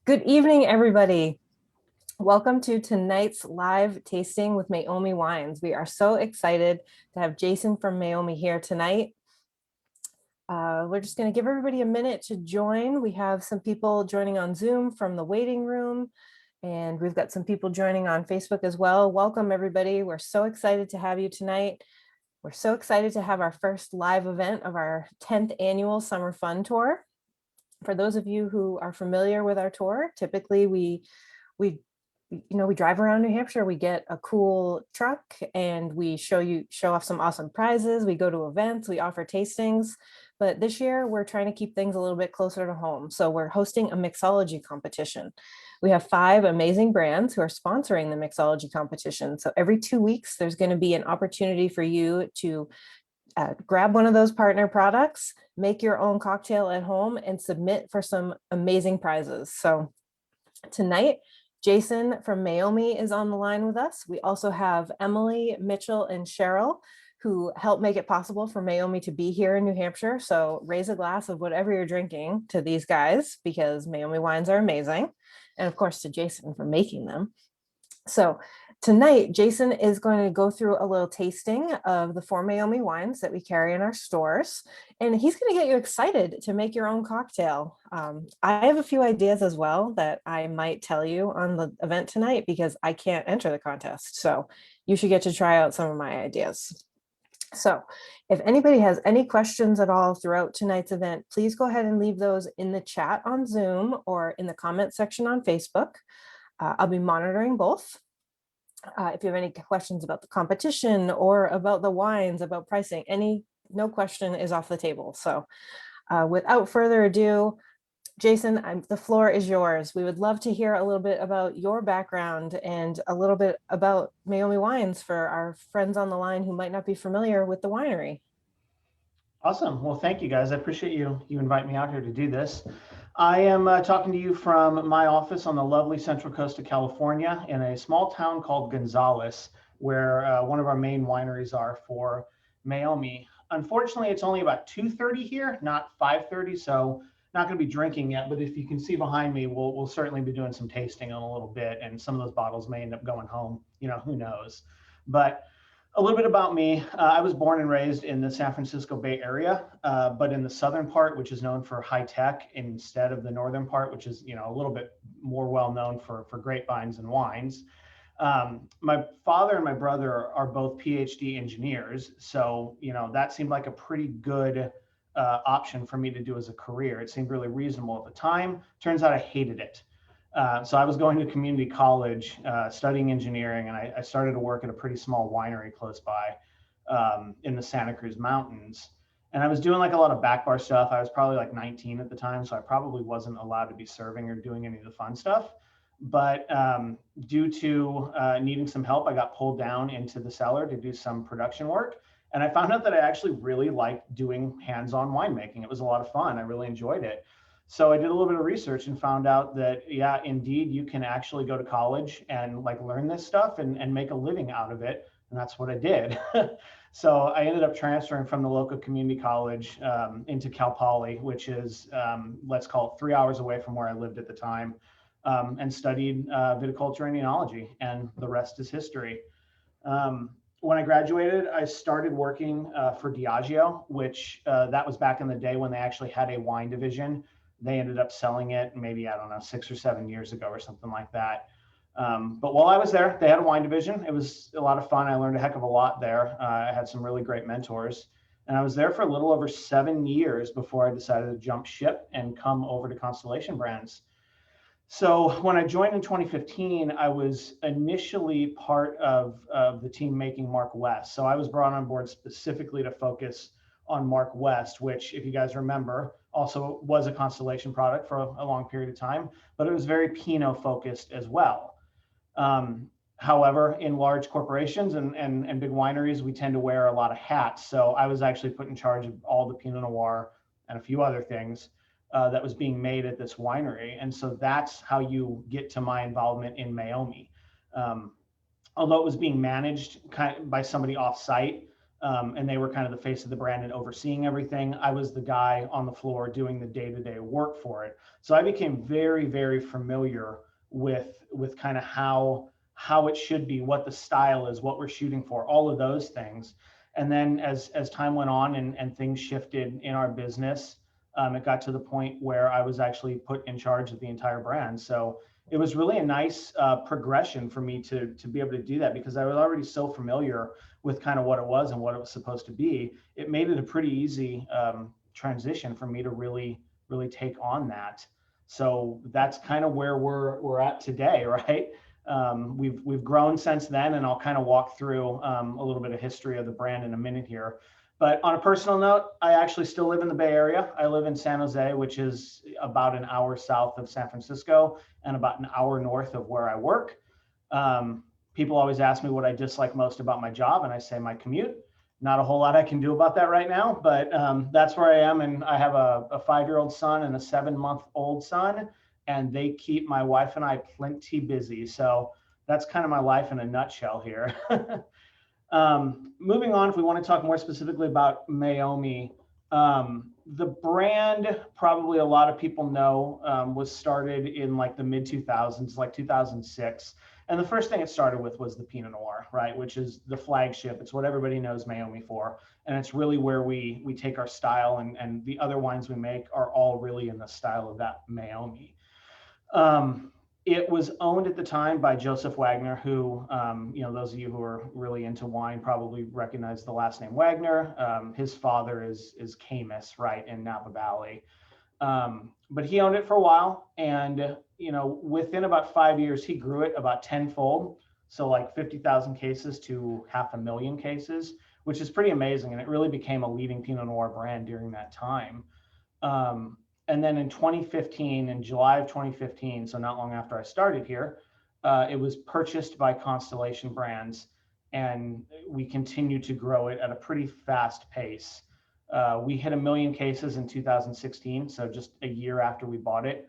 Good evening, everybody. Welcome to tonight's live tasting with Meiomi Wines. We are so excited to have Jason from Meiomi here tonight. We're just going to give everybody a minute to join. We have some people joining on Zoom from the waiting room, and we've got some people joining on Facebook as well. Welcome, everybody. We're so excited to have you tonight. We're so excited to have our first live event of our 10th annual Summer Fun Tour. For those of you who are familiar with our tour, typically we drive around New Hampshire, we get a cool truck and we show off some awesome prizes. We go to events, we offer tastings, but this year we're trying to keep things a little bit closer to home. So we're hosting a mixology competition. We have 5 amazing brands who are sponsoring the mixology competition. So every 2 weeks, there's going to be an opportunity for you to grab one of those partner products, make your own cocktail at home, and submit for some amazing prizes. So tonight, Jason from Meiomi is on the line with us. We also have Emily, Mitchell, and Cheryl, who helped make it possible for Meiomi to be here in New Hampshire. So raise a glass of whatever you're drinking to these guys, because Meiomi wines are amazing. And of course, to Jason for making them. So tonight, Jason is going to go through a little tasting of the 4 Meiomi wines that we carry in our stores, and he's going to get you excited to make your own cocktail. I have a few ideas as well that I might tell you on the event tonight because I can't enter the contest. So you should get to try out some of my ideas. So if anybody has any questions at all throughout tonight's event, please go ahead and leave those in the chat on Zoom or in the comment section on Facebook. I'll be monitoring both. If you have any questions about the competition or about the wines, about pricing, no question is off the table. So without further ado, Jason, the floor is yours. We would love to hear a little bit about your background and a little bit about Meiomi Wines for our friends on the line who might not be familiar with the winery. Awesome. Well, thank you guys. I appreciate you inviting me out here to do this. I am talking to you from my office on the lovely central coast of California in a small town called Gonzales, where one of our main wineries are for Meiomi. Unfortunately, it's only about 2:30 here, not 5:30, so not going to be drinking yet. But if you can see behind me, we'll certainly be doing some tasting in a little bit, and some of those bottles may end up going home. Who knows? But a little bit about me. I was born and raised in the San Francisco Bay Area, but in the southern part, which is known for high tech, instead of the northern part, which is a little bit more well known for grapevines and wines. My father and my brother are both PhD engineers, so that seemed like a pretty good option for me to do as a career. It seemed really reasonable at the time. Turns out I hated it. So I was going to community college, studying engineering, and I started to work at a pretty small winery close by in the Santa Cruz Mountains. And I was doing like a lot of back bar stuff. I was probably like 19 at the time, so I probably wasn't allowed to be serving or doing any of the fun stuff. But due to needing some help, I got pulled down into the cellar to do some production work. And I found out that I actually really liked doing hands-on winemaking. It was a lot of fun. I really enjoyed it. So I did a little bit of research and found out that, yeah, indeed, you can actually go to college and like learn this stuff and make a living out of it. And that's what I did. So I ended up transferring from the local community college into Cal Poly, which is, let's call it 3 hours away from where I lived at the time, and studied viticulture and enology, and the rest is history. When I graduated, I started working for Diageo, which that was back in the day when they actually had a wine division. They ended up selling it maybe, I don't know, 6 or 7 years ago or something like that. But while I was there, they had a wine division. It was a lot of fun. I learned a heck of a lot there. I had some really great mentors. And I was there for a little over 7 years before I decided to jump ship and come over to Constellation Brands. So when I joined in 2015, I was initially part of the team making Mark West. So I was brought on board specifically to focus on Mark West, which, if you guys remember, also was a Constellation product for a long period of time, but it was very Pinot focused as well. However, in large corporations and big wineries, we tend to wear a lot of hats. So I was actually put in charge of all the Pinot Noir and a few other things that was being made at this winery. And so that's how you get to my involvement in Meiomi. Although it was being managed by somebody off-site, and they were kind of the face of the brand and overseeing everything. I was the guy on the floor doing the day-to-day work for it. So I became very, very familiar with kind of how it should be, what the style is, what we're shooting for, all of those things. And then as time went on and things shifted in our business, it got to the point where I was actually put in charge of the entire brand. So it was really a nice progression for me to be able to do that, because I was already so familiar with kind of what it was and what it was supposed to be. It made it a pretty easy transition for me to really take on that. So that's kind of where we're at today, right? We've grown since then, and I'll kind of walk through a little bit of history of the brand in a minute here. But on a personal note, I actually still live in the Bay Area. I live in San Jose, which is about an hour south of San Francisco and about an hour north of where I work. Um, People always ask me what I dislike most about my job, and I say my commute. Not a whole lot I can do about that right now, but that's where I am. And I have a 5-year-old son and a 7-month-old son, and they keep my wife and I plenty busy. So that's kind of my life in a nutshell here. Moving on, if we want to talk more specifically about Meiomi, the brand, probably a lot of people know, was started in like the mid 2000s, like 2006. And the first thing it started with was the Pinot Noir, right? Which is the flagship. It's what everybody knows Meiomi for. And it's really where we take our style, and the other wines we make are all really in the style of that Meiomi. Um, it was owned at the time by Joseph Wagner, who, those of you who are really into wine probably recognize the last name Wagner. His father is Camus, right, in Napa Valley. But he owned it for a while, and within about 5 years, he grew it about tenfold. So like 50,000 cases to 500,000 cases, which is pretty amazing. And it really became a leading Pinot Noir brand during that time. And then in 2015, in July of 2015, so not long after I started here, it was purchased by Constellation Brands, and we continued to grow it at a pretty fast pace. We hit 1 million cases in 2016, so just a year after we bought it.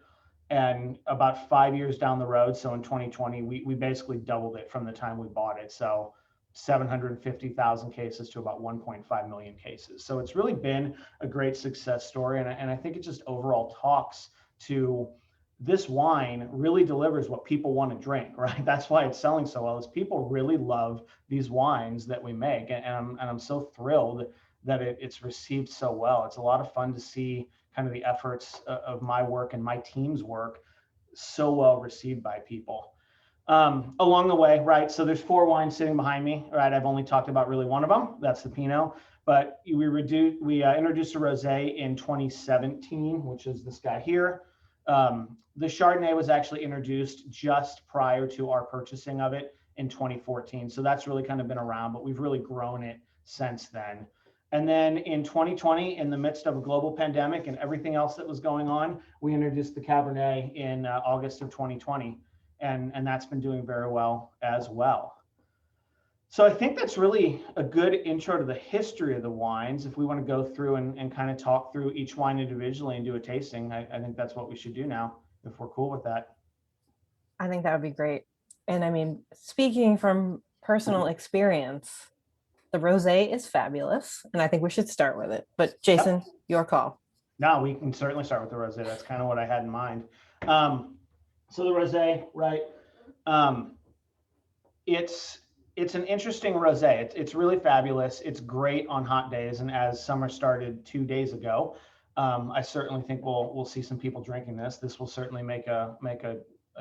And about 5 years down the road, so in 2020, we basically doubled it from the time we bought it. So 750,000 cases to about 1.5 million cases. So it's really been a great success story. And I think it just overall talks to this wine really delivers what people want to drink, right? That's why it's selling so well, is people really love these wines that we make. And I'm so thrilled that it's received so well. It's a lot of fun to see kind of the efforts of my work and my team's work so well received by people. Along the way, right? So there's 4 wines sitting behind me, right? I've only talked about really one of them. That's the Pinot. But we introduced a rosé in 2017, which is this guy here. The Chardonnay was actually introduced just prior to our purchasing of it in 2014. So that's really kind of been around, but we've really grown it since then. And then in 2020, in the midst of a global pandemic and everything else that was going on, we introduced the Cabernet in August of 2020. And that's been doing very well as well. So I think that's really a good intro to the history of the wines. If we want to go through and kind of talk through each wine individually and do a tasting, I think that's what we should do now, if we're cool with that. I think that would be great. And I mean, speaking from personal experience, the rosé is fabulous, and I think we should start with it. But Jason, Yep. your call. No, we can certainly start with the rosé. That's kind of what I had in mind. So the rosé, right? It's an interesting rosé. It's really fabulous. It's great on hot days, and as summer started 2 days ago, I certainly think we'll see some people drinking this. This will certainly make a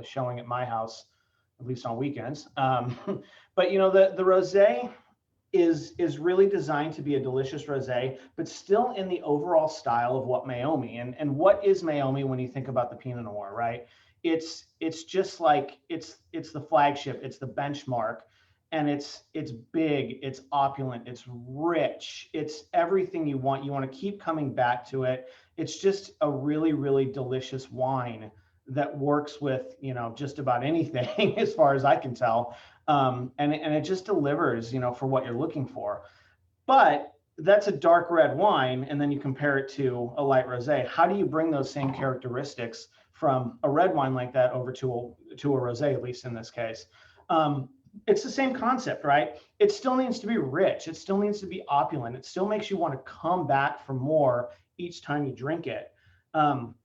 showing at my house, at least on weekends. But the rosé is really designed to be a delicious rosé, but still in the overall style of what Meiomi. And what is Meiomi when you think about the Pinot Noir, right? It's just like it's the flagship, it's the benchmark, and it's big, it's opulent, it's rich, it's everything you want. You want to keep coming back to it. It's just a really, really delicious wine that works with just about anything as far as I can tell. And it just delivers, for what you're looking for. But that's a dark red wine, and then you compare it to a light rosé. How do you bring those same characteristics from a red wine like that over to a rosé, at least in this case? it's the same concept, right? It still needs to be rich. It still needs to be opulent. It still makes you want to come back for more each time you drink it. Um,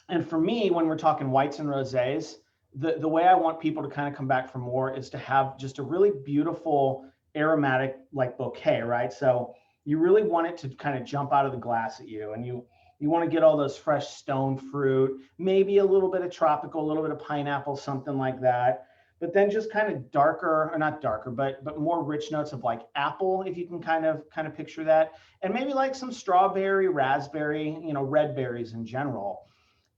and for me, when we're talking whites and rosés, the way I want people to kind of come back for more is to have just a really beautiful aromatic like bouquet, right? So you really want it to kind of jump out of the glass at you, and you want to get all those fresh stone fruit, maybe a little bit of tropical, a little bit of pineapple, something like that. But then just kind of darker, or not darker, but more rich notes of like apple, if you can kind of picture that, and maybe like some strawberry, raspberry, red berries in general.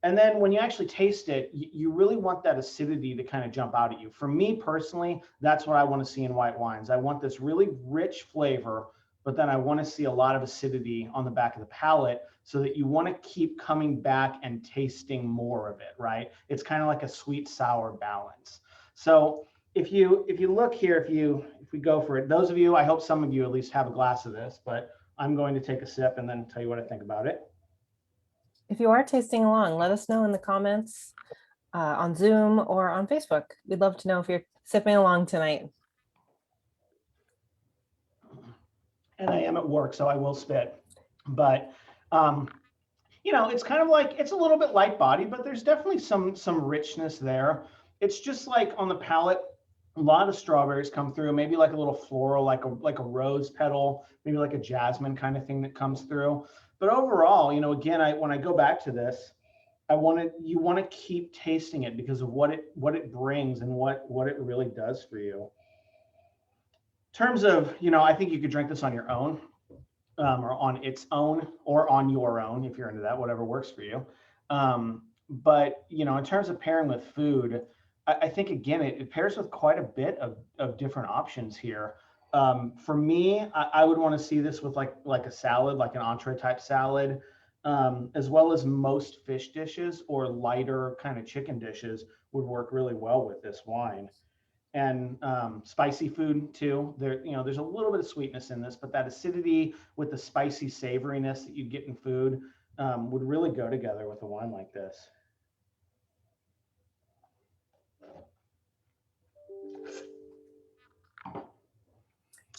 And then when you actually taste it, you really want that acidity to kind of jump out at you. For me personally, that's what I want to see in white wines. I want this really rich flavor, but then I want to see a lot of acidity on the back of the palate so that you want to keep coming back and tasting more of it, right? It's kind of like a sweet sour balance. So if you look here, if we go for it, those of you, I hope some of you at least have a glass of this, but I'm going to take a sip and then tell you what I think about it. If you are tasting along, let us know in the comments on Zoom or on Facebook. We'd love to know if you're sipping along tonight. And I am at work, so I will spit. But it's kind of like it's a little bit light body, but there's definitely some richness there. It's just like on the palate, a lot of strawberries come through, maybe like a little floral, like a rose petal, maybe like a jasmine kind of thing that comes through. But overall, again, when I go back to this, you want to keep tasting it because of what it brings and what it really does for you. In terms of, I think you could drink this on your own, or on its own, or on your own if you're into that, whatever works for you. But in terms of pairing with food, I think again it pairs with quite a bit of different options here. For me, I would want to see this with like a salad, like an entree type salad, as well as most fish dishes or lighter kind of chicken dishes would work really well with this wine. And spicy food too. There's a little bit of sweetness in this, but that acidity with the spicy savoriness that you'd get in food would really go together with a wine like this.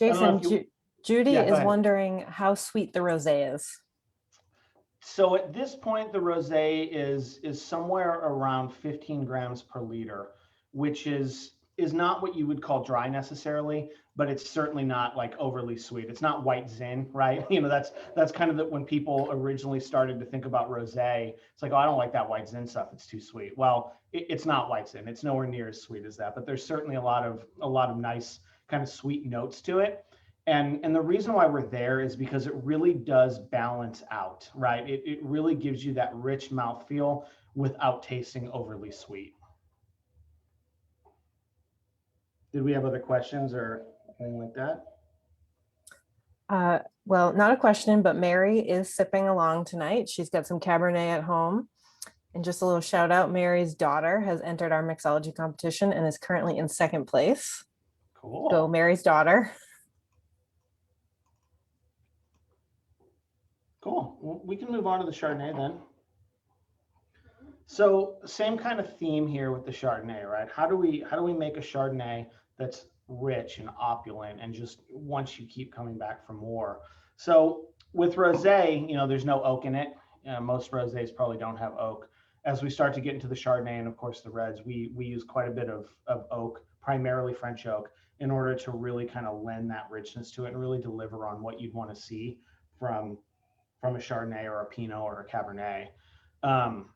I don't know Jason, if you, Judy yeah, go is ahead. wondering how sweet the rosé is. So at this point, the rosé is somewhere around 15 grams per liter, which is not what you would call dry necessarily, but it's certainly not like overly sweet. It's not white zin, right? That's kind of when people originally started to think about rosé. It's like, oh, I don't like that white zin stuff. It's too sweet. Well, it's not white zin. It's nowhere near as sweet as that, but there's certainly a lot of nice kind of sweet notes to it. And the reason why we're there is because it really does balance out, right? It really gives you that rich mouthfeel without tasting overly sweet. Did we have other questions or anything like that? Well, not a question, but Mary is sipping along tonight. She's got some Cabernet at home. And just a little shout out, Mary's daughter has entered our mixology competition and is currently in second place. Go Cool. Mary's daughter. Cool. Well, we can move on to the Chardonnay then. So same kind of theme here with the Chardonnay, right? How do we make a Chardonnay that's rich and opulent and just once you keep coming back for more? So with rosé, there's no oak in it. Most rosés probably don't have oak. As we start to get into the Chardonnay and of course the reds, we use quite a bit of oak, primarily French oak, in order to really kind of lend that richness to it and really deliver on what you'd want to see from from a Chardonnay or a Pinot or a Cabernet. Um,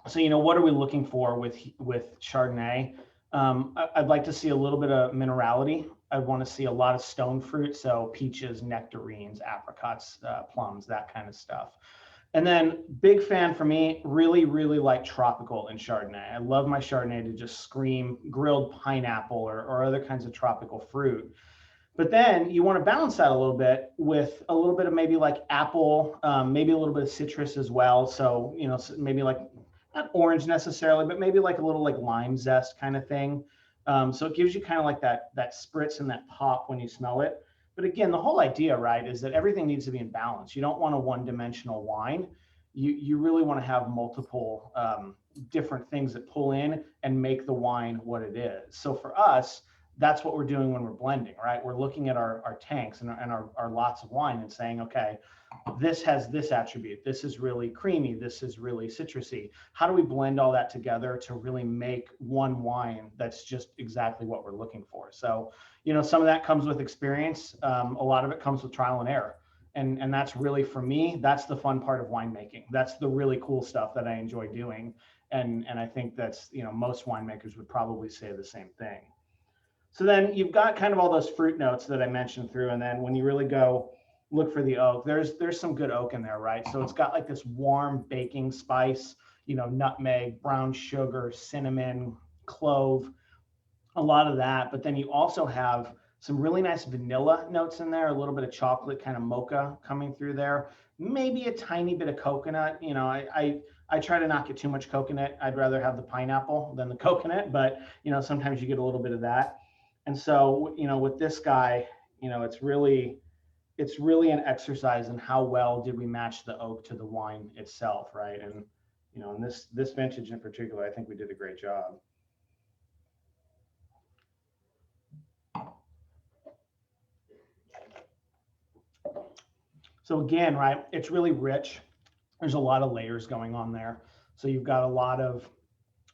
so what are we looking for with Chardonnay? I'd like to see a little bit of minerality. I want to see a lot of stone fruit, so peaches, nectarines, apricots, plums, that kind of stuff. And then big fan for me, really, really like tropical in Chardonnay. I love my Chardonnay to just scream grilled pineapple or other kinds of tropical fruit. But then you want to balance that a little bit with a little bit of maybe like apple, maybe a little bit of citrus as well. So, maybe like not orange necessarily, but maybe like a little like lime zest kind of thing. So it gives you kind of like that spritz and that pop when you smell it. But again, the whole idea, right, is that everything needs to be in balance. You don't want a one-dimensional wine. You really want to have multiple different things that pull in and make the wine what it is. So for us, that's what we're doing when we're blending, right? We're looking at our tanks and our lots of wine and saying, okay, this has this attribute. This is really creamy. This is really citrusy. How do we blend all that together to really make one wine that's just exactly what we're looking for? So, some of that comes with experience. A lot of it comes with trial and error. And that's really, for me, that's the fun part of winemaking. That's the really cool stuff that I enjoy doing. And I think that's, most winemakers would probably say the same thing. So then you've got kind of all those fruit notes that I mentioned through. And then when you really go look for the oak, there's some good oak in there, right? So it's got like this warm baking spice, nutmeg, brown sugar, cinnamon, clove, a lot of that. But then you also have some really nice vanilla notes in there, a little bit of chocolate, kind of mocha coming through there, maybe a tiny bit of coconut. I try to not get too much coconut. I'd rather have the pineapple than the coconut, but sometimes you get a little bit of that. And so, with this guy, it's really an exercise in how well did we match the oak to the wine itself, right? And in this vintage in particular, I think we did a great job. So again, right, it's really rich. There's a lot of layers going on there. So you've got a lot of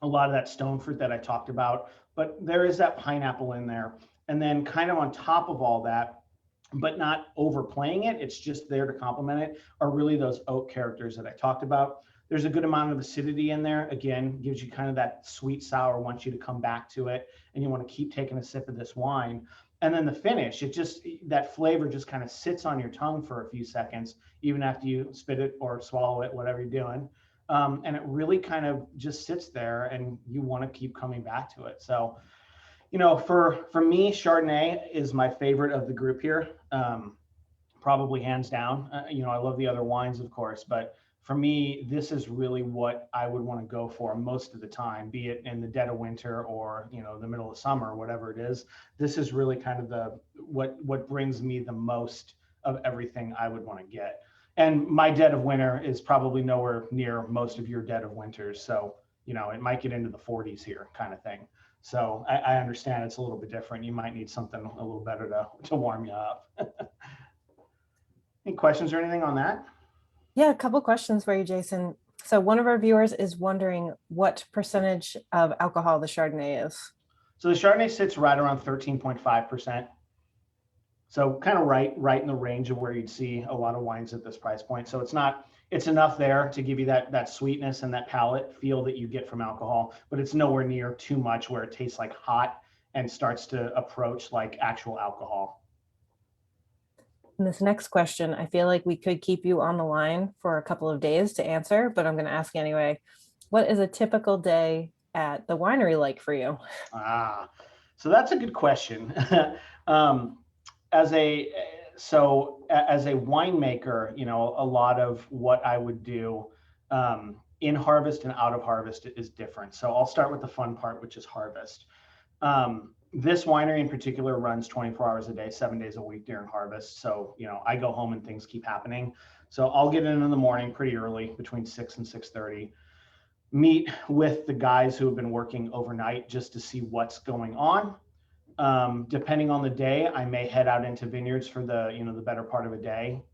that stone fruit that I talked about, but there is that pineapple in there. And then kind of on top of all that, but not overplaying it, it's just there to complement it, are really those oak characters that I talked about. There's a good amount of acidity in there. Again, gives you kind of that sweet sour, wants you to come back to it, and you want to keep taking a sip of this wine. And then the finish, that flavor just kind of sits on your tongue for a few seconds, even after you spit it or swallow it, whatever you're doing. And it really kind of just sits there, and you want to keep coming back to it. So, for me, Chardonnay is my favorite of the group here, probably hands down. I love the other wines, of course, but for me, this is really what I would want to go for most of the time, be it in the dead of winter or the middle of summer, whatever it is. This is really kind of what brings me the most of everything I would want to get. And my dead of winter is probably nowhere near most of your dead of winters, so it might get into the 40s here, kind of thing. So I understand it's a little bit different. You might need something a little better to warm you up. Any questions or anything on that? Yeah, a couple questions for you, Jason. So one of our viewers is wondering what percentage of alcohol the Chardonnay is. So the Chardonnay sits right around 13.5%. So kind of right in the range of where you'd see a lot of wines at this price point. So it's enough there to give you that sweetness and that palate feel that you get from alcohol, but it's nowhere near too much where it tastes like hot and starts to approach like actual alcohol. And this next question, I feel like we could keep you on the line for a couple of days to answer, but I'm going to ask you anyway. What is a typical day at the winery like for you? So that's a good question. um, as a as a winemaker, a lot of what I would do in harvest and out of harvest is different. So I'll start with the fun part, which is harvest. This winery in particular runs 24 hours a day, 7 days a week during harvest. So, I go home and things keep happening. So I'll get in the morning pretty early, between 6 and 6:30, meet with the guys who have been working overnight just to see what's going on. Depending on the day, I may head out into vineyards for the better part of a day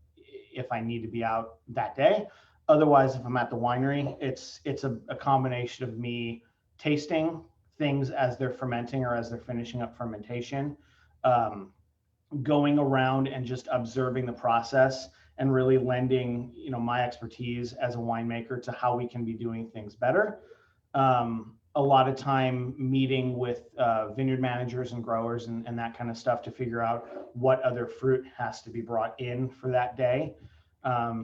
if I need to be out that day. Otherwise, if I'm at the winery, it's a combination of me tasting things as they're fermenting or as they're finishing up fermentation, um, going around and just observing the process and really lending my expertise as a winemaker to how we can be doing things better. A lot of time meeting with vineyard managers and growers and that kind of stuff to figure out what other fruit has to be brought in for that day.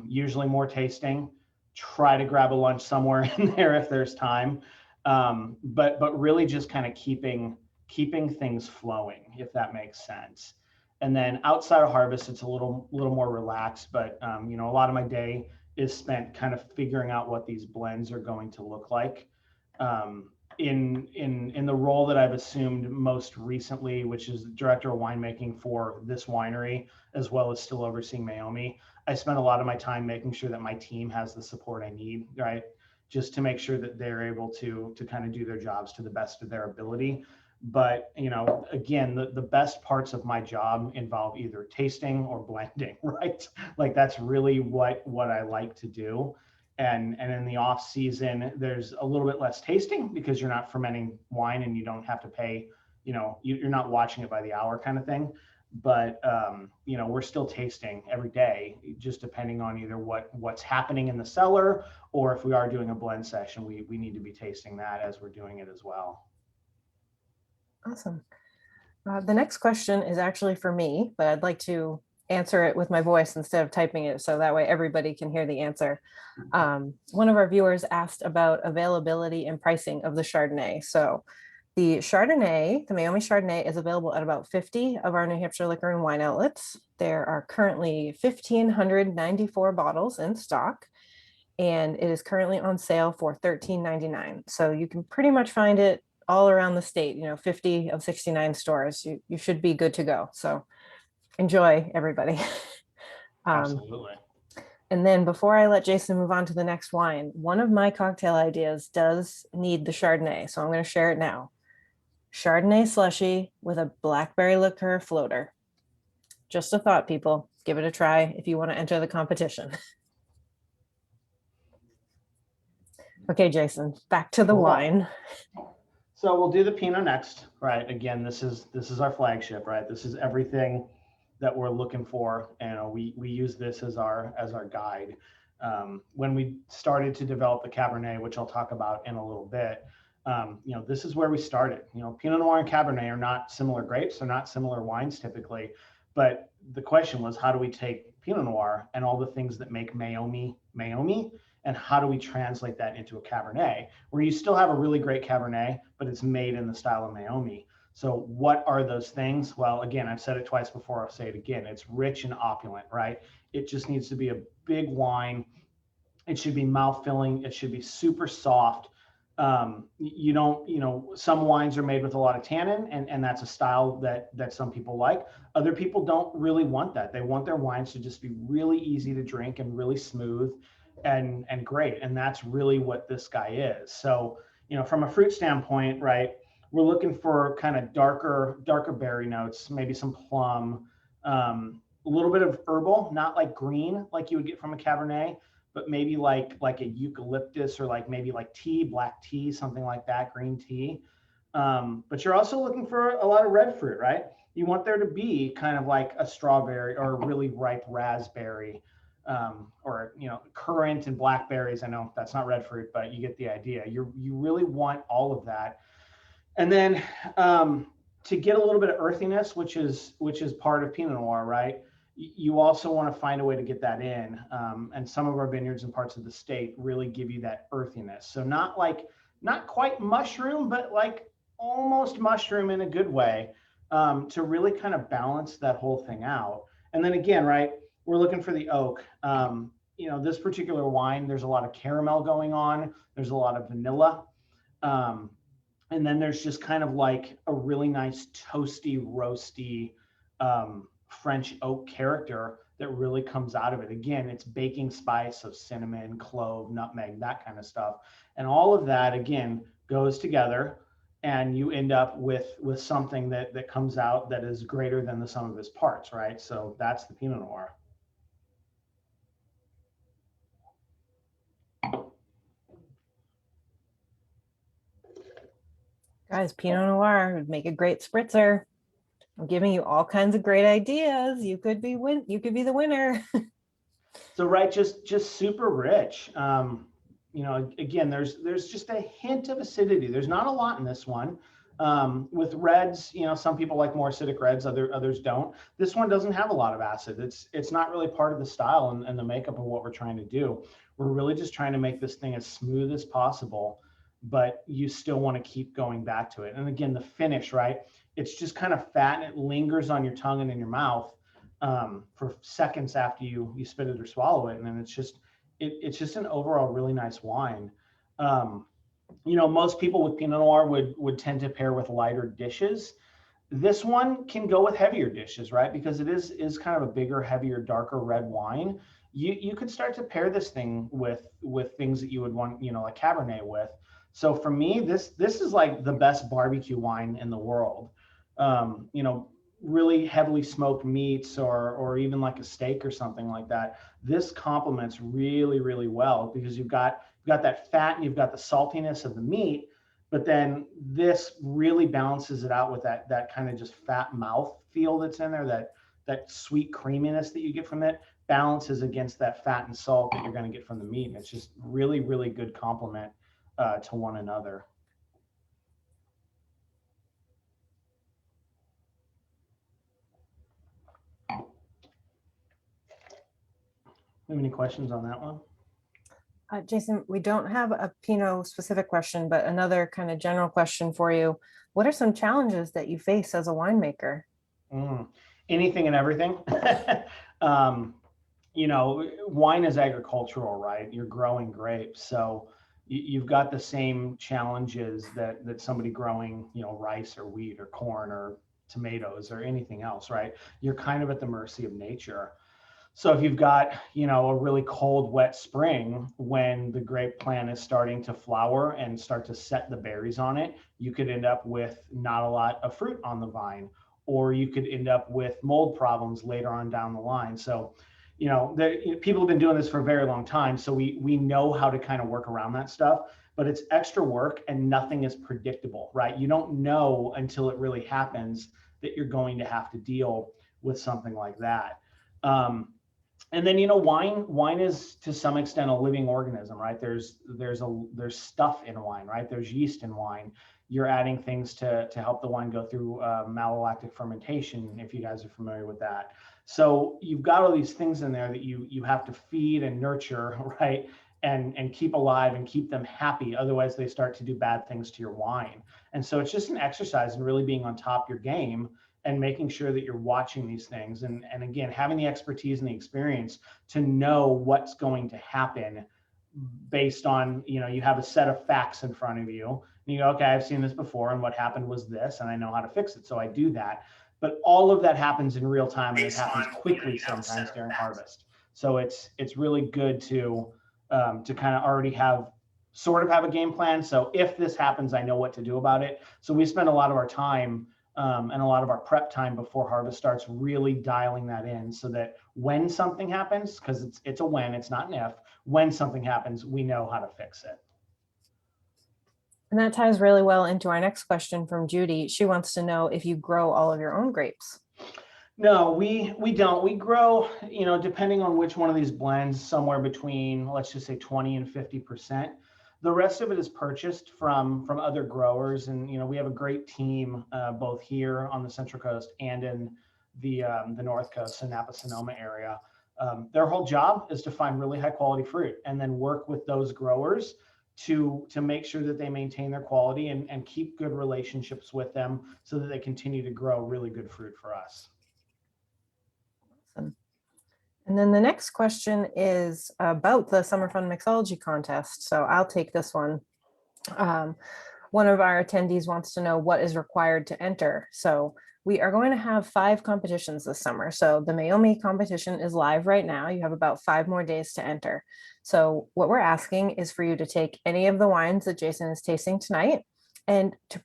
Usually more tasting. Try to grab a lunch somewhere in there if there's time, but really just kind of keeping things flowing, if that makes sense. And then outside of harvest, it's a little more relaxed, but a lot of my day is spent kind of figuring out what these blends are going to look like. In the role that I've assumed most recently, which is director of winemaking for this winery, as well as still overseeing Meiomi, I spend a lot of my time making sure that my team has the support I need, right? Just to make sure that they're able to kind of do their jobs to the best of their ability. But, again, the best parts of my job involve either tasting or blending, right? Like that's really what I like to do. And in the off season, there's a little bit less tasting because you're not fermenting wine and you don't have to pay, you're not watching it by the hour kind of thing. But we're still tasting every day, just depending on either what's happening in the cellar, or if we are doing a blend session, we need to be tasting that as we're doing it as well. Awesome. The next question is actually for me, but I'd like to answer it with my voice instead of typing it so that way everybody can hear the answer. One of our viewers asked about availability and pricing of the Chardonnay. So the Chardonnay, the Meiomi Chardonnay, is available at about 50 of our New Hampshire liquor and wine outlets. There are currently 1,594 bottles in stock, and it is currently on sale for $13.99. So you can pretty much find it all around the state, 50 of 69 stores. You should be good to go. So enjoy, everybody. Absolutely. And then before I let Jason move on to the next wine, one of my cocktail ideas does need the Chardonnay. So I'm going to share it now. Chardonnay slushy with a blackberry liqueur floater. Just a thought, people. Give it a try if you want to enter the competition. Okay, Jason, back to the Cool. wine. So we'll do the Pinot next, right? Again, this is our flagship, right? This is everything that we're looking for, and we use this as our guide. When we started to develop the Cabernet, which I'll talk about in a little bit, this is where we started. Pinot Noir and Cabernet are not similar grapes; they're not similar wines typically. But the question was, how do we take Pinot Noir and all the things that make Meiomi Meiomi, and how do we translate that into a Cabernet, where you still have a really great Cabernet, but it's made in the style of Meiomi? So what are those things? Well, again, I've said it twice before, I'll say it again. It's rich and opulent, right? It just needs to be a big wine. It should be mouth filling. It should be super soft. You don't, some wines are made with a lot of tannin, and that's a style that some people like. Other people don't really want that. They want their wines to just be really easy to drink and really smooth and great. And that's really what this guy is. So, from a fruit standpoint, right, we're looking for kind of darker berry notes, maybe some plum, a little bit of herbal, not like green like you would get from a Cabernet, but maybe like a eucalyptus, or like maybe like tea, black tea, something like that, green tea. But you're also looking for a lot of red fruit, right? You want there to be kind of like a strawberry or a really ripe raspberry, or currant and blackberries. I know that's not red fruit, but you get the idea. You really want all of that. And then to get a little bit of earthiness, which is part of Pinot Noir, right? You also want to find a way to get that in. And some of our vineyards in parts of the state really give you that earthiness. So not quite mushroom, but like almost mushroom in a good way, to really kind of balance that whole thing out. And then again, right, we're looking for the oak. This particular wine, there's a lot of caramel going on. There's a lot of vanilla. And then there's just kind of like a really nice toasty, roasty French oak character that really comes out of it. Again, it's baking spice of cinnamon, clove, nutmeg, that kind of stuff. And all of that, again, goes together, and you end up with something that comes out that is greater than the sum of its parts, right? So that's the Pinot Noir. Guys, Pinot Noir would make a great spritzer. I'm giving you all kinds of great ideas. You could be the winner. So right, just super rich. Again, there's just a hint of acidity. There's not a lot in this one. With reds, some people like more acidic reds, others don't. This one doesn't have a lot of acid. It's not really part of the style and the makeup of what we're trying to do. We're really just trying to make this thing as smooth as possible, but you still want to keep going back to it. And again, the finish, right? It's just kind of fat, and it lingers on your tongue and in your mouth for seconds after you spit it or swallow it. And then it's just an overall really nice wine. Most people with Pinot Noir would tend to pair with lighter dishes. This one can go with heavier dishes, right? Because it is kind of a bigger, heavier, darker red wine. you could start to pair this thing with things that you would want, like Cabernet with. So for me, this is like the best barbecue wine in the world. You know, really heavily smoked meats or even like a steak or something like that. This complements really, really well because you've got that fat and you've got the saltiness of the meat, but then this really balances it out with that kind of just fat mouth feel that's in there, that sweet creaminess that you get from it balances against that fat and salt that you're going to get from the meat. And it's just really, really good complement to one another. Have any questions on that one? Jason, we don't have a Pinot specific question, but another kind of general question for you. What are some challenges that you face as a winemaker? Mm. Anything and everything. um, Wine is agricultural, right? You're growing grapes, so you've got the same challenges that somebody growing, rice or wheat or corn or tomatoes or anything else, right? You're kind of at the mercy of nature. So if you've got, a really cold, wet spring when the grape plant is starting to flower and start to set the berries on it, you could end up with not a lot of fruit on the vine, or you could end up with mold problems later on down the line. So, people have been doing this for a very long time, so we know how to kind of work around that stuff. But it's extra work, and nothing is predictable, right? You don't know until it really happens that you're going to have to deal with something like that. Um, and then wine is to some extent a living organism, right? There's stuff in wine, right? There's yeast in wine. You're adding things to help the wine go through malolactic fermentation, if you guys are familiar with that. So you've got all these things in there that you have to feed and nurture, right? And keep alive and keep them happy, otherwise they start to do bad things to your wine. And so it's just an exercise in really being on top of your game and making sure that you're watching these things, and again, having the expertise and the experience to know what's going to happen based on, you have a set of facts in front of you and you go, okay, I've seen this before and what happened was this and I know how to fix it, so I do that. But all of that happens in real time, and it happens quickly sometimes during harvest. So it's really good to kind of already have a game plan. So if this happens, I know what to do about it. So we spend a lot of our time and a lot of our prep time before harvest starts really dialing that in, so that when something happens, because it's a when, it's not an if, when something happens, we know how to fix it. And that ties really well into our next question from Judy. She wants to know if you grow all of your own grapes. No, we don't. We grow, depending on which one of these blends, somewhere between, let's just say, 20 and 50%. The rest of it is purchased from other growers, and we have a great team both here on the Central Coast and in the North Coast, so Napa Sonoma area. Their whole job is to find really high quality fruit and then work with those growers to make sure that they maintain their quality and keep good relationships with them so that they continue to grow really good fruit for us. Awesome. And then the next question is about the Summer Fun Mixology contest. So I'll take this one. One of our attendees wants to know what is required to enter. So we are going to have 5 competitions this summer. So the Meiomi competition is live right now. You have about 5 more days to enter. So what we're asking is for you to take any of the wines that Jason is tasting tonight and to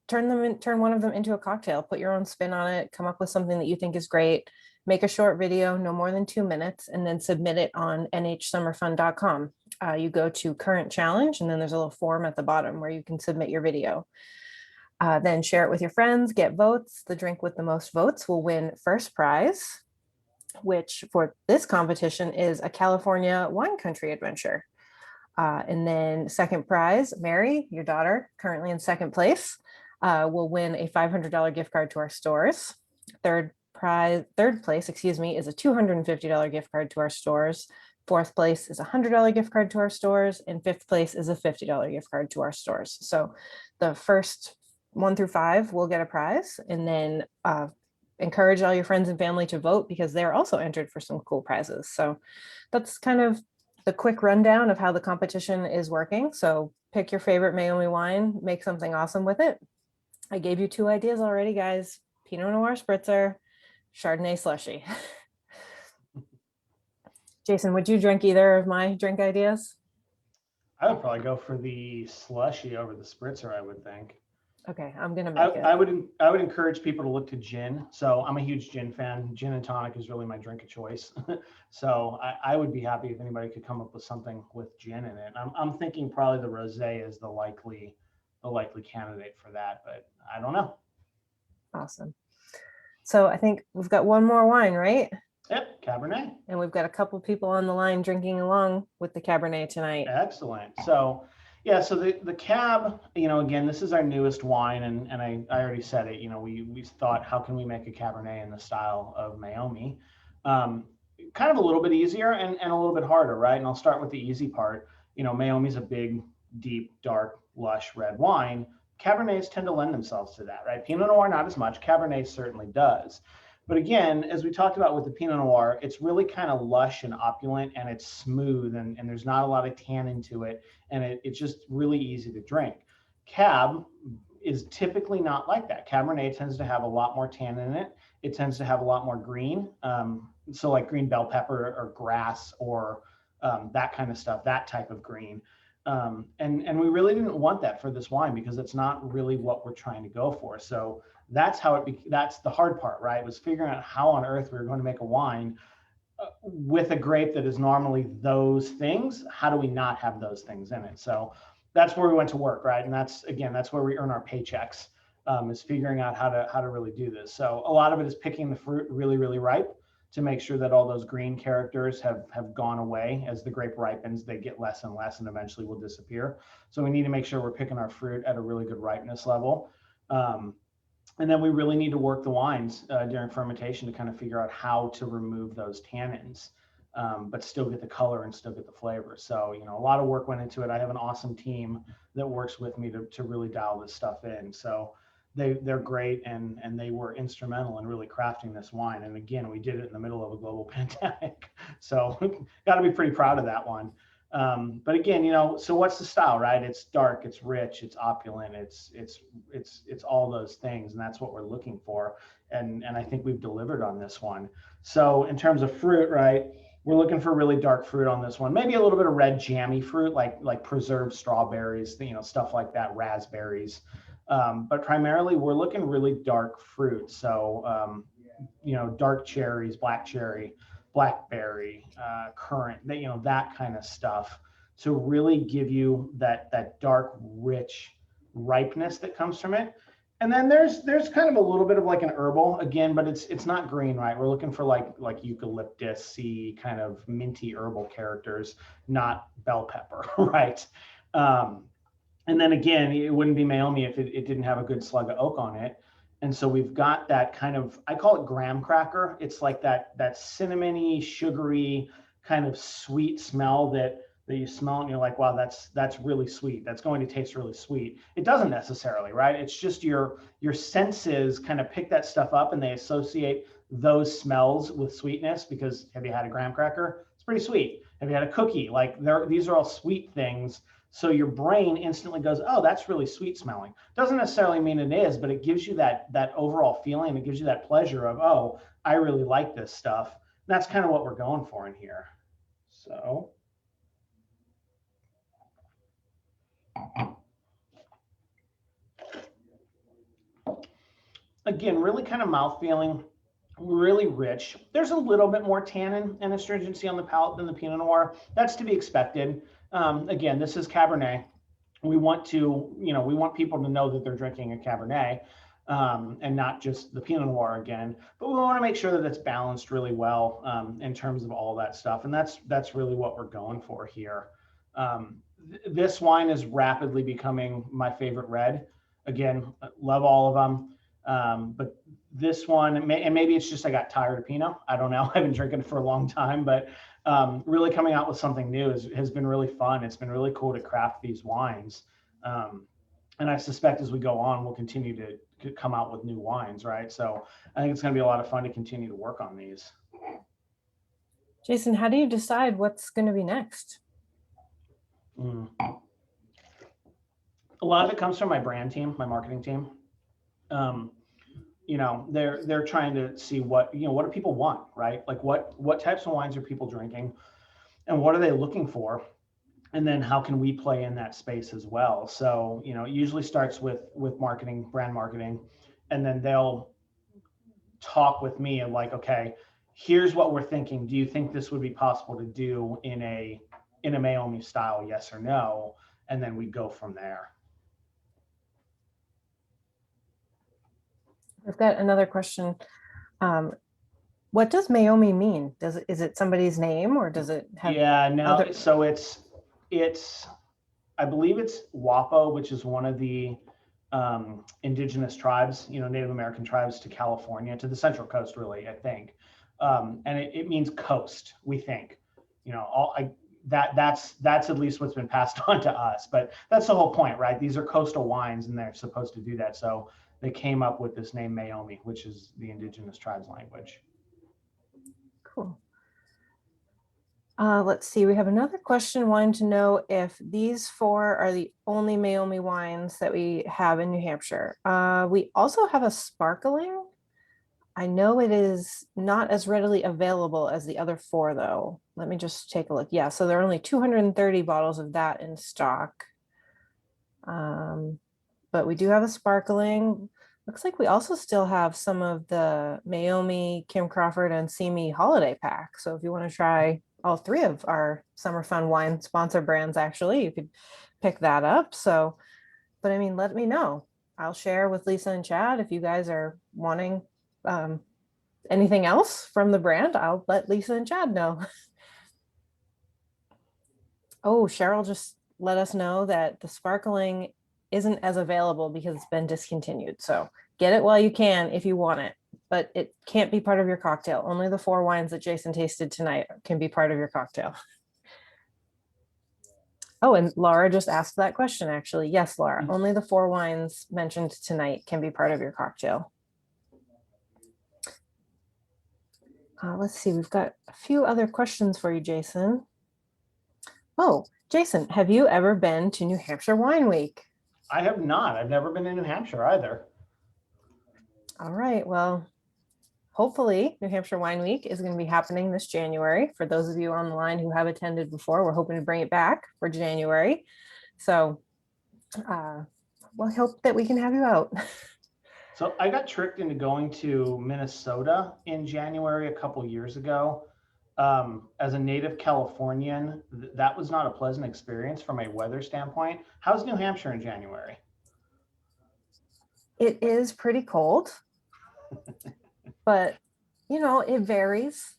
turn one of them into a cocktail, put your own spin on it, come up with something that you think is great, make a short video, no more than 2 minutes, and then submit it on nhsummerfun.com. You go to current challenge, and then there's a little form at the bottom where you can submit your video. Then share it with your friends, get votes. The drink with the most votes will win first prize, which for this competition is a California wine country adventure. And then second prize, Mary, your daughter, currently in second place, will win a $500 gift card to our stores. Third place, is a $250 gift card to our stores. Fourth place is a $100 gift card to our stores, and fifth place is a $50 gift card to our stores. So the first 1 through 5 will get a prize, and then encourage all your friends and family to vote because they're also entered for some cool prizes. So that's kind of the quick rundown of how the competition is working. So pick your favorite Meiomi wine, make something awesome with it. I gave you 2 ideas already, guys. Pinot Noir Spritzer, Chardonnay Slushy. Jason, would you drink either of my drink ideas? I would probably go for the slushy over the spritzer, I would think. Okay, I'm gonna I, make it. I would I would encourage people to look to gin. So I'm a huge gin fan. Gin and tonic is really my drink of choice. So I would be happy if anybody could come up with something with gin in it. I'm thinking probably the rosé is the likely candidate for that, but I don't know. Awesome. So I think we've got one more wine, right? Yep, Cabernet. And we've got a couple people on the line drinking along with the Cabernet tonight. Excellent. So, yeah, so the cab, again, this is our newest wine, and I already said it. We thought, how can we make a Cabernet in the style of Meiomi? Um, Kind of a little bit easier and a little bit harder, right? And I'll start with the easy part. Meiomi's a big, deep, dark, lush red wine. Cabernets tend to lend themselves to that, right? Pinot Noir, not as much. Cabernet certainly does. But again, as we talked about with the Pinot Noir, it's really kind of lush and opulent, and it's smooth, and there's not a lot of tannin to it, and it's just really easy to drink. Cab is typically not like that. Cabernet tends to have a lot more tannin in it. It tends to have a lot more green. So like green bell pepper or grass or that kind of stuff, that type of green. And we really didn't want that for this wine because it's not really what we're trying to go for. So that's the hard part, right? Was figuring out how on earth we were going to make a wine with a grape that is normally those things. How do we not have those things in it? So that's where we went to work, right? And that's where we earn our paychecks, is figuring out how to really do this. So a lot of it is picking the fruit really, really ripe to make sure that all those green characters have gone away. As the grape ripens, they get less and less and eventually will disappear. So we need to make sure we're picking our fruit at a really good ripeness level. And then we really need to work the wines during fermentation to kind of figure out how to remove those tannins, but still get the color and still get the flavor. So, a lot of work went into it. I have an awesome team that works with me to really dial this stuff in. So they're great, and they were instrumental in really crafting this wine. And again, we did it in the middle of a global pandemic. So got to be pretty proud of that one. But again, so what's the style, right? It's dark, it's rich, it's opulent, it's all those things, and that's what we're looking for. And I think we've delivered on this one. So in terms of fruit, right, we're looking for really dark fruit on this one. Maybe a little bit of red jammy fruit, like preserved strawberries, stuff like that, raspberries. But primarily, we're looking really dark fruit. So dark cherries, black cherry, blackberry, currant, that kind of stuff, to really give you that dark, rich ripeness that comes from it. And then there's kind of a little bit of like an herbal again, but it's not green, right? We're looking for like eucalyptus-y kind of minty herbal characters, not bell pepper, right? And then again, it wouldn't be Meiomi if it didn't have a good slug of oak on it. And so we've got that kind of, I call it graham cracker. It's like that cinnamony, sugary, kind of sweet smell that you smell and you're like, wow, that's really sweet. That's going to taste really sweet. It doesn't necessarily, right? It's just your senses kind of pick that stuff up and they associate those smells with sweetness. Because have you had a graham cracker? It's pretty sweet. Have you had a cookie? Like these are all sweet things. So your brain instantly goes, oh, that's really sweet smelling. Doesn't necessarily mean it is, but it gives you that overall feeling. It gives you that pleasure of, oh, I really like this stuff. And that's kind of what we're going for in here. So. Again, really kind of mouth feeling, really rich. There's a little bit more tannin and astringency on the palate than the Pinot Noir. That's to be expected. Again, this is Cabernet. We want people to know that they're drinking a Cabernet, and not just the Pinot Noir again. But we want to make sure that it's balanced really well, in terms of all that stuff. And that's really what we're going for here. This wine is rapidly becoming my favorite red. Again, love all of them. But this one, and maybe it's just I got tired of Pinot. I don't know. I've been drinking it for a long time, but really coming out with something new has been really fun. It's been really cool to craft these wines. And I suspect as we go on, we'll continue to come out with new wines, right? So I think it's going to be a lot of fun to continue to work on these. Jason, how do you decide what's going to be next? A lot of it comes from my brand team, my marketing team. They're trying to see what do people want, right? Like what types of wines are people drinking? and what are they looking for? And then how can we play in that space as well? So, you know, it usually starts with marketing, brand marketing, and then they'll talk with me and like, okay, here's what we're thinking. Do you think this would be possible to do in a Meiomi style, yes or no? And then we go from there. I've got another question. Um, what does Meiomi mean? Is it somebody's name or does it have Yeah, no, other? so it's I believe it's Wapo, which is one of the indigenous tribes, you know, Native American tribes to California, to the Central Coast, really, I think. And it means coast, we think. You know, that's at least what's been passed on to us. But that's the whole point, right? These are coastal wines, and they're supposed to do that. So they came up with this name Meiomi, which is the indigenous tribes language. Cool. Let's see, we have another question wanting to know if these four are the only Meiomi wines that we have in New Hampshire. We also have a sparkling. I know it is not as readily available as the other four, though. Let me just take a look. Yeah, so there are only 230 bottles of that in stock. But we do have a sparkling. Looks like we also still have some of the Meiomi, Kim Crawford, and Simi holiday pack. So if you want to try all three of our Summer Fun wine sponsor brands, actually, you could pick that up. So, but I mean, let me know. I'll share with Lisa and Chad if you guys are wanting um, anything else from the brand. I'll let Lisa and Chad know. Oh, Cheryl just let us know that the sparkling isn't as available because it's been discontinued. So get it while you can if you want it, but it can't be part of your cocktail. Only the four wines that Jason tasted tonight can be part of your cocktail. Oh, and Laura just asked that question actually. Yes, Laura, only the four wines mentioned tonight can be part of your cocktail. Let's see, we've got a few other questions for you, Jason. Oh, Jason, have you ever been to New Hampshire Wine Week? I have not. I've never been to New Hampshire either. All right, well, hopefully New Hampshire Wine Week is going to be happening this January. For those of you on the line who have attended before, we're hoping to bring it back for January. So we'll hope that we can have you out. So I got tricked into going to Minnesota in January a couple years ago. As a native Californian, that was not a pleasant experience from a weather standpoint. How's New Hampshire in January? It is pretty cold, but you know, it varies.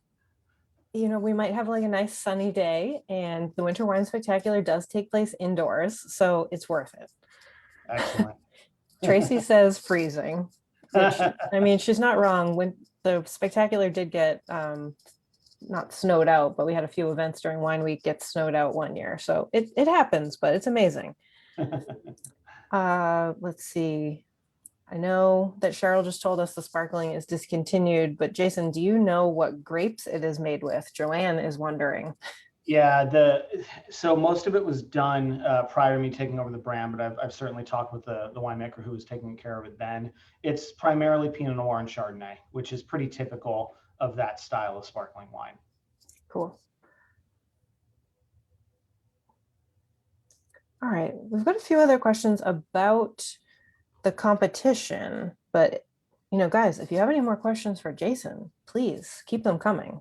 You know, we might have like a nice sunny day, and the Winter Wine Spectacular does take place indoors, so it's worth it. Excellent. Tracy says freezing, which I mean, she's not wrong. When the spectacular did get not snowed out, but we had a few events during wine week get snowed out one year. So it happens, but it's amazing. Let's see. I know that Cheryl just told us the sparkling is discontinued, but Jason, do you know what grapes it is made with? Joanne is wondering. Yeah, so most of it was done prior to me taking over the brand, but I've certainly talked with the winemaker who was taking care of it then. It's primarily Pinot Noir and Chardonnay, which is pretty typical of that style of sparkling wine. Cool. All right, we've got a few other questions about the competition, but you know, guys, if you have any more questions for Jason, please keep them coming.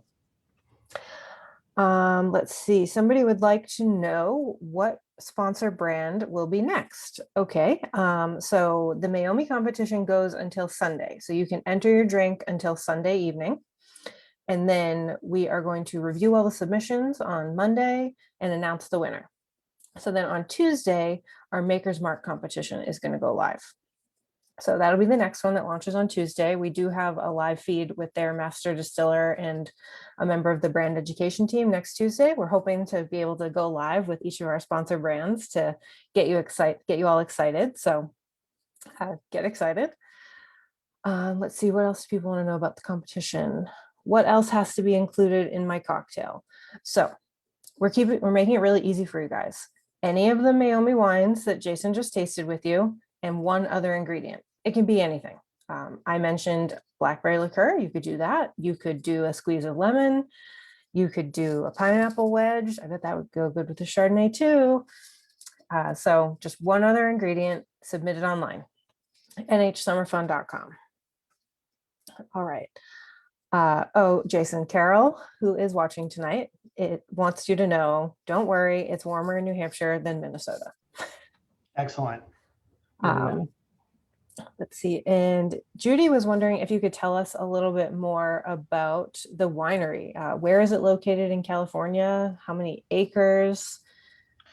Let's see. Somebody would like to know what sponsor brand will be next. Okay. So the Meiomi competition goes until Sunday. So you can enter your drink until Sunday evening. And then we are going to review all the submissions on Monday and announce the winner. So then on Tuesday, our Maker's Mark competition is going to go live. So that'll be the next one that launches on Tuesday. We do have a live feed with their master distiller and a member of the brand education team next Tuesday. We're hoping to be able to go live with each of our sponsor brands to get you all excited. So get excited. Let's see, what else do people want to know about the competition? What else has to be included in my cocktail? So we're making it really easy for you guys. Any of the Meiomi wines that Jason just tasted with you, and one other ingredient. It can be anything. I mentioned blackberry liqueur. You could do that. You could do a squeeze of lemon. You could do a pineapple wedge. I bet that would go good with the Chardonnay too. So just one other ingredient, submit it online, nhsummerfun.com. All right. Oh, Jason, Carol, who is watching tonight, it wants you to know, don't worry, it's warmer in New Hampshire than Minnesota. Excellent. Good to know. Um, let's see. And Judy was wondering if you could tell us a little bit more about the winery. Where is it located in California? How many acres?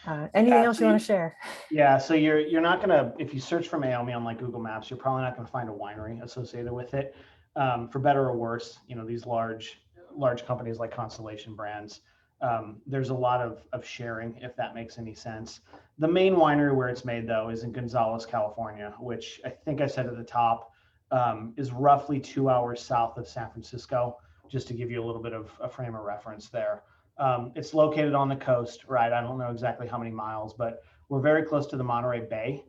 Anything Yeah, else you want to share? yeah, so you're not gonna, if you search for Meiomi on like Google Maps, you're probably not gonna find a winery associated with it. For better or worse, these large companies like Constellation Brands, there's a lot of sharing, if that makes any sense. The main winery where it's made though is in Gonzales, California, which I think I said at the top, is roughly 2 hours south of San Francisco, just to give you a little bit of a frame of reference there. It's located on the coast, right? I don't know exactly how many miles, but we're very close to the Monterey Bay.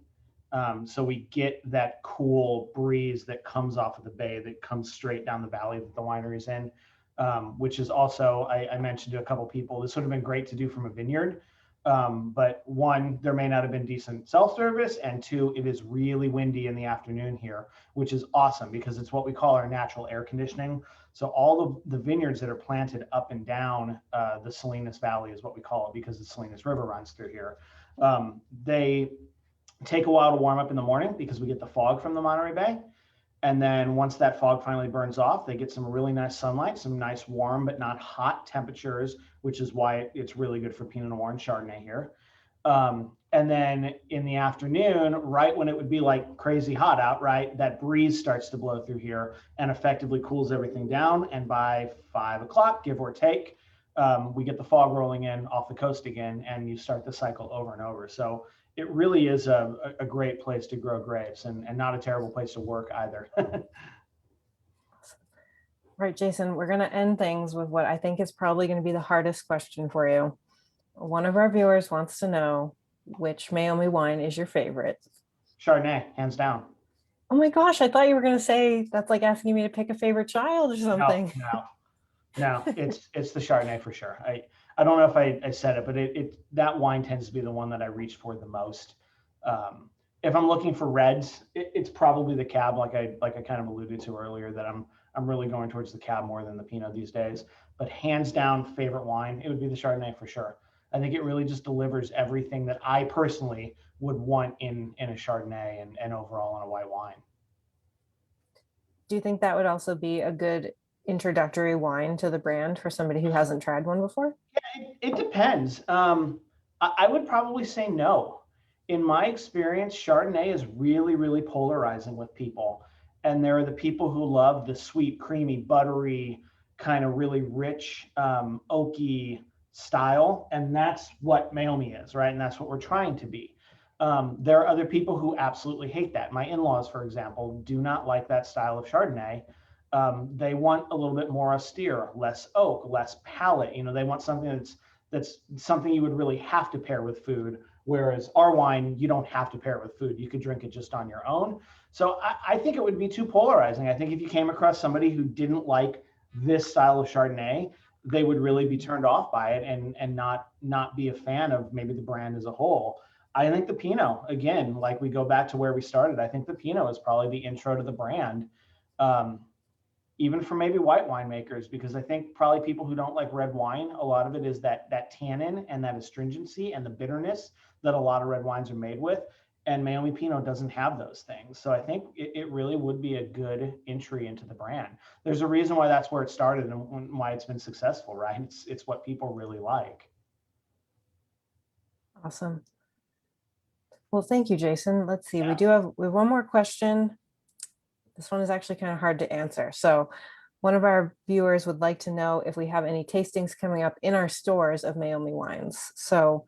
So we get that cool breeze that comes off of the bay that comes straight down the valley that the winery's in, which is also, I mentioned to a couple people, this would have been great to do from a vineyard. But one, there may not have been decent self-service, and two, it is really windy in the afternoon here, which is awesome because it's what we call our natural air conditioning. So all of the vineyards that are planted up and down the Salinas Valley is what we call it because the Salinas River runs through here. They take a while to warm up in the morning because we get the fog from the Monterey Bay. And then once that fog finally burns off, they get some really nice sunlight, some nice warm but not hot temperatures, which is why it's really good for Pinot Noir and Chardonnay here. And then in the afternoon, right when it would be like crazy hot out, right, that breeze starts to blow through here and effectively cools everything down. And by 5 o'clock, give or take, we get the fog rolling in off the coast again, and you start the cycle over and over. So it really is a great place to grow grapes, and not a terrible place to work either. Right, Jason, we're going to end things with what I think is probably going to be the hardest question for you. One of our viewers wants to know which Meiomi wine is your favorite. Chardonnay, hands down. Oh my gosh, I thought you were going to say that's like asking me to pick a favorite child or No, something. no, it's the Chardonnay for sure. I don't know if I said it, but that wine tends to be the one that I reach for the most. If I'm looking for reds, it's probably the Cab, like I kind of alluded to earlier, that I'm really going towards the Cab more than the Pinot these days. But hands down, favorite wine, it would be the Chardonnay for sure. I think it really just delivers everything that I personally would want in a Chardonnay and overall in a white wine. Do you think that would also be a good introductory wine to the brand for somebody who hasn't tried one before? It depends. I would probably say no. In my experience, Chardonnay is really, really polarizing with people. And there are the people who love the sweet, creamy, buttery, kind of really rich, oaky style. And that's what Meiomi is, right? And that's what we're trying to be. There are other people who absolutely hate that. My in-laws, for example, do not like that style of Chardonnay. They want a little bit more austere, less oak, less palate. They want something that's something you would really have to pair with food. Whereas our wine, you don't have to pair it with food. You could drink it just on your own. So I think it would be too polarizing. I think if you came across somebody who didn't like this style of Chardonnay, they would really be turned off by it and not be a fan of maybe the brand as a whole. I think the Pinot, again, like we go back to where we started, I think the Pinot is probably the intro to the brand. Um, Even for maybe white winemakers, because I think probably people who don't like red wine, a lot of it is that tannin and that astringency and the bitterness that a lot of red wines are made with. And Meiomi Pinot doesn't have those things. So I think it really would be a good entry into the brand. There's a reason why that's where it started and why it's been successful, right? It's what people really like. Awesome. Well, thank you, Jason. Let's see. Yeah. We have one more question. This one is actually kind of hard to answer. So one of our viewers would like to know if we have any tastings coming up in our stores of Meiomi wines. So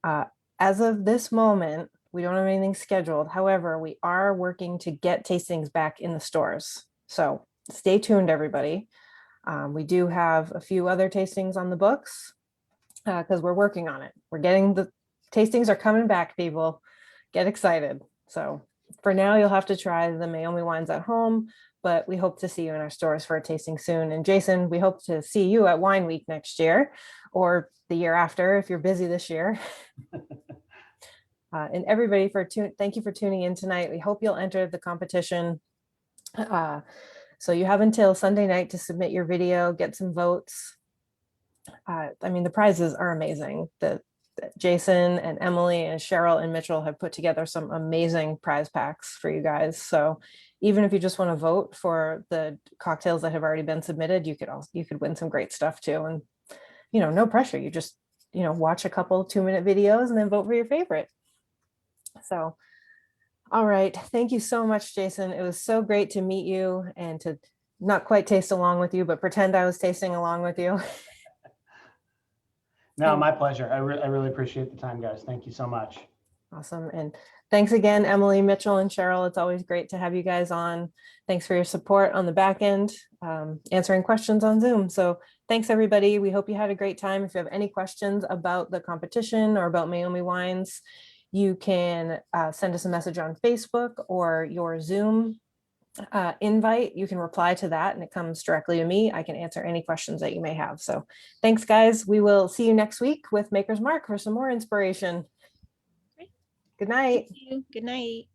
as of this moment, we don't have anything scheduled. However, we are working to get tastings back in the stores. So stay tuned, everybody. We do have a few other tastings on the books because we're working on it. We're getting the tastings are coming back, people. Get excited. So for now, you'll have to try the Meiomi wines at home, but we hope to see you in our stores for a tasting soon. And Jason, we hope to see you at Wine Week next year or the year after if you're busy this year. And everybody, thank you for tuning in tonight. We hope you'll enter the competition. So you have until Sunday night to submit your video, get some votes. I mean, the prizes are amazing. Jason and Emily and Cheryl and Mitchell have put together some amazing prize packs for you guys. So even if you just want to vote for the cocktails that have already been submitted, you could win some great stuff too. And no pressure. You just watch a couple 2-minute videos and then vote for your favorite. So, all right. Thank you so much, Jason. It was so great to meet you and to not quite taste along with you, but pretend I was tasting along with you. No, my pleasure. I really appreciate the time, guys. Thank you so much. Awesome. And thanks again, Emily, Mitchell, and Cheryl. It's always great to have you guys on. Thanks for your support on the back end, answering questions on Zoom. So thanks, everybody. We hope you had a great time. If you have any questions about the competition or about Meiomi Wines, you can send us a message on Facebook or your Zoom invite. You can reply to that and it comes directly to me. I can answer any questions that you may have. So thanks, guys. We will see you next week with Maker's Mark for some more inspiration. Great. Good night. Thank you. Good night.